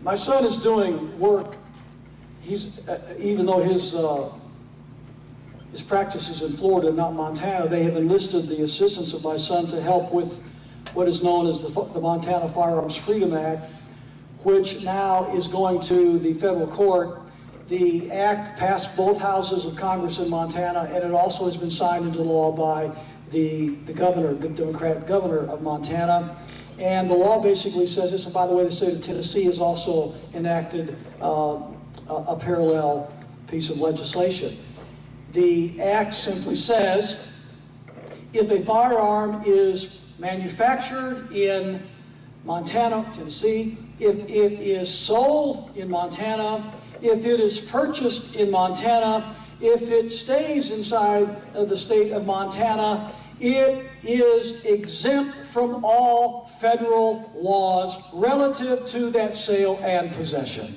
My son is doing work. He's even though his practice is in Florida, not Montana, they have enlisted the assistance of my son to help with what is known as the Montana Firearms Freedom Act, which now is going to the federal court. The act passed both houses of Congress in Montana, and it also has been signed into law by the governor, the Democrat governor of Montana. And the law basically says this, and by the way, the state of Tennessee has also enacted a parallel piece of legislation. The act simply says, if a firearm is manufactured in Montana, Tennessee, if it is sold in Montana, if it is purchased in Montana, if it stays inside of the state of Montana, it is exempt from all federal laws relative to that sale and possession.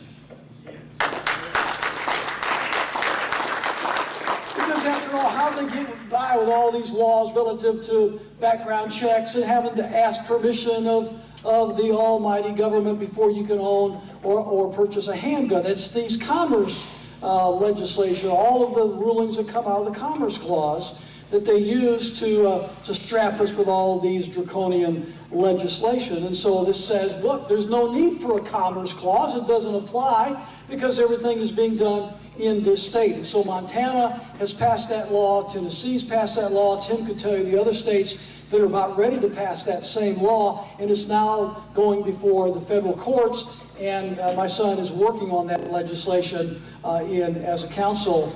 Because after all, how do they get by with all these laws relative to background checks and having to ask permission of the almighty government before you can own or purchase a handgun? It's these commerce legislation, all of the rulings that come out of the Commerce Clause that they use to strap us with all of these draconian legislation. And so this says, look, there's no need for a Commerce Clause. It doesn't apply because everything is being done in this state. And so Montana has passed that law. Tennessee's passed that law. Tim could tell you the other states that are about ready to pass that same law, and it's now going before the federal courts. And my son is working on that legislation as a co-counsel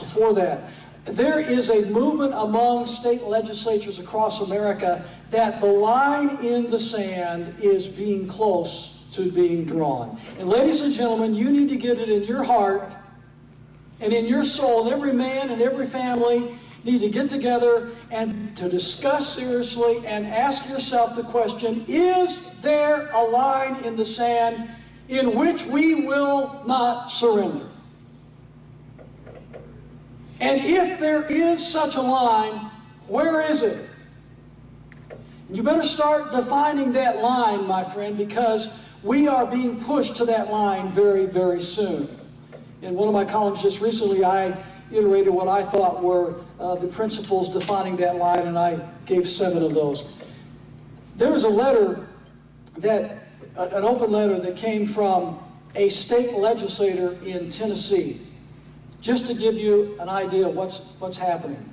for that. There is a movement among state legislatures across America that the line in the sand is being close to being drawn. And ladies and gentlemen, you need to get it in your heart and in your soul, and every man and every family need to get together and to discuss seriously and ask yourself the question, is there a line in the sand in which we will not surrender? And if there is such a line, where is it? You better start defining that line, my friend, because we are being pushed to that line very, very soon. In one of my columns just recently, I iterated what I thought were the principles defining that line, and I gave 7 of those. There was a letter an open letter that came from a state legislator in Tennessee, just to give you an idea of what's happening.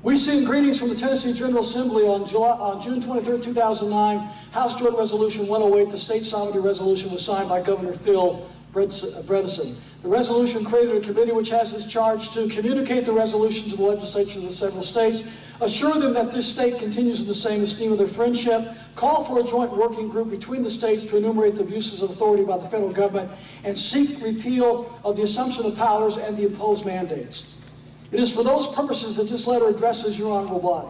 We send greetings from the Tennessee General Assembly on June 23, 2009. House Joint Resolution 108, the state sovereignty resolution, was signed by Governor Phil Bredesen. The resolution created a committee which has its charge to communicate the resolution to the legislatures of the several states, assure them that this state continues in the same esteem of their friendship, call for a joint working group between the states to enumerate the abuses of authority by the federal government, and seek repeal of the assumption of powers and the imposed mandates. It is for those purposes that this letter addresses your honorable body.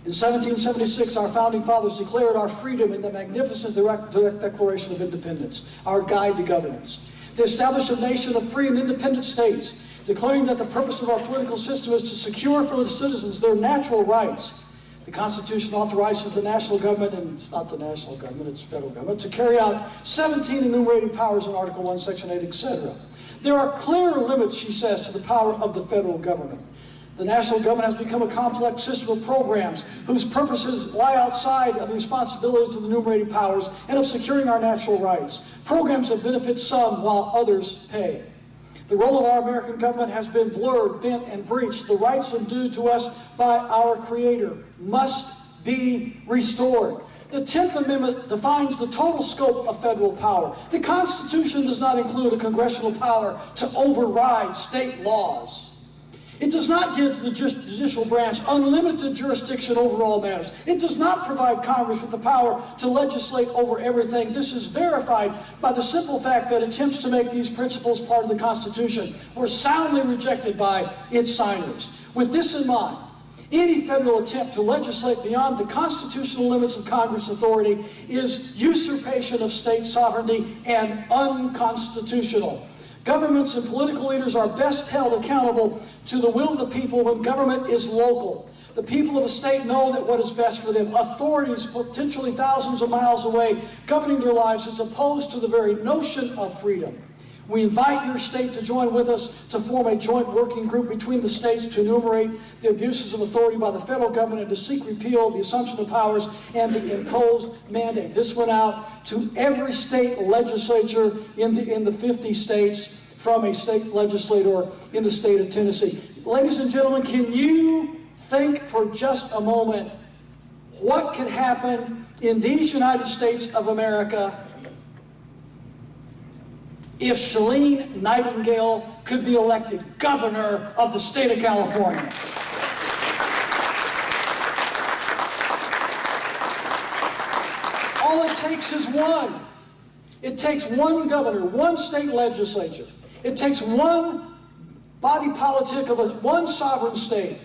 In 1776, our founding fathers declared our freedom in the magnificent direct Declaration of Independence, our guide to governance. They established a nation of free and independent states, declaring that the purpose of our political system is to secure for the citizens their natural rights. The Constitution authorizes the national government, and it's not the national government, it's federal government, to carry out 17 enumerated powers in Article 1, Section 8, etc. There are clear limits, she says, to the power of the federal government. The national government has become a complex system of programs whose purposes lie outside of the responsibilities of the enumerated powers and of securing our natural rights. Programs that benefit some while others pay. The role of our American government has been blurred, bent, and breached. The rights due to us by our Creator must be restored. The 10th Amendment defines the total scope of federal power. The Constitution does not include a congressional power to override state laws. It does not give to the judicial branch unlimited jurisdiction over all matters. It does not provide Congress with the power to legislate over everything. This is verified by the simple fact that attempts to make these principles part of the Constitution were soundly rejected by its signers. With this in mind, any federal attempt to legislate beyond the constitutional limits of Congress' authority is usurpation of state sovereignty and unconstitutional. Governments and political leaders are best held accountable to the will of the people when government is local. the people of a state know that what is best for them. Authorities potentially thousands of miles away governing their lives is opposed to the very notion of freedom. We invite your state to join with us to form a joint working group between the states to enumerate the abuses of authority by the federal government and to seek repeal of the assumption of powers and the imposed mandate. This went out to every state legislature in the 50 states from a state legislator in the state of Tennessee. Ladies and gentlemen, can you think for just a moment what could happen in these United States of America if Shalene Nightingale could be elected governor of the state of California? All it takes is one. It takes one governor, one state legislature. It takes one body politic of one sovereign state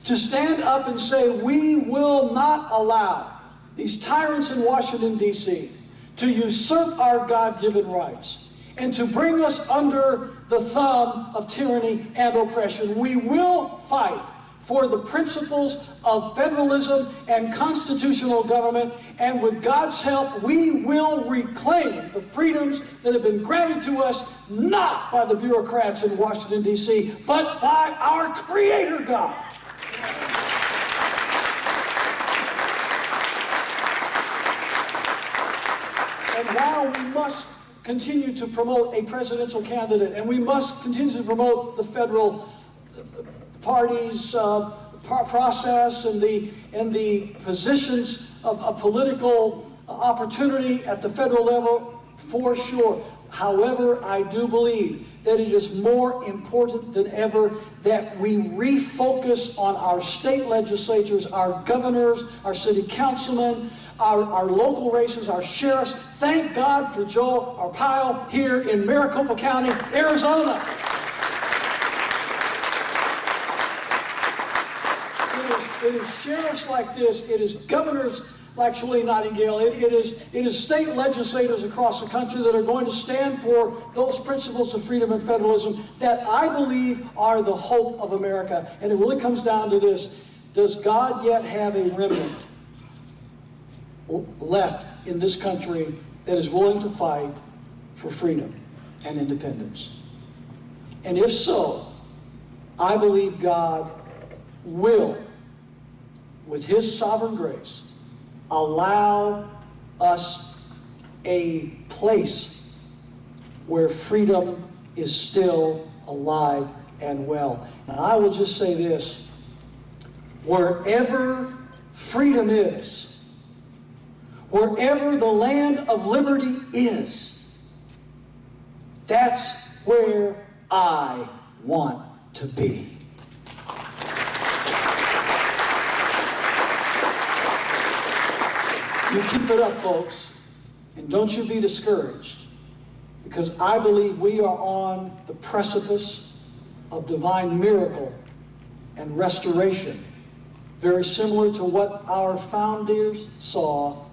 to stand up and say, we will not allow these tyrants in Washington, D.C. to usurp our God-given rights and to bring us under the thumb of tyranny and oppression. We will fight for the principles of federalism and constitutional government, and with God's help, we will reclaim the freedoms that have been granted to us, not by the bureaucrats in Washington, D.C., but by our Creator God. And while we must continue to promote a presidential candidate, and we must continue to promote the federal party's process and the positions of political opportunity at the federal level, for sure. However, I do believe that it is more important than ever that we refocus on our state legislatures, our governors, our city councilmen, our local races, our sheriffs. Thank God for Joe Arpaio here in Maricopa County, Arizona. It is sheriffs like this, it is governors like Shalene Nightingale, it is state legislators across the country that are going to stand for those principles of freedom and federalism that I believe are the hope of America. And it really comes down to this: does God yet have a remnant left in this country that is willing to fight for freedom and independence? And if so, I believe God will, with His sovereign grace, allow us a place where freedom is still alive and well. And I will just say this: wherever freedom is, wherever the land of liberty is, that's where I want to be. You keep it up, folks, and don't you be discouraged, because I believe we are on the precipice of divine miracle and restoration, very similar to what our founders saw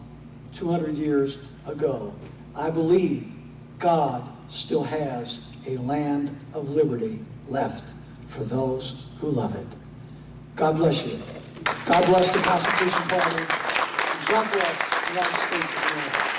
200 years ago. I believe God still has a land of liberty left for those who love it. God bless you. God bless the Constitution Party. God bless the United States of America.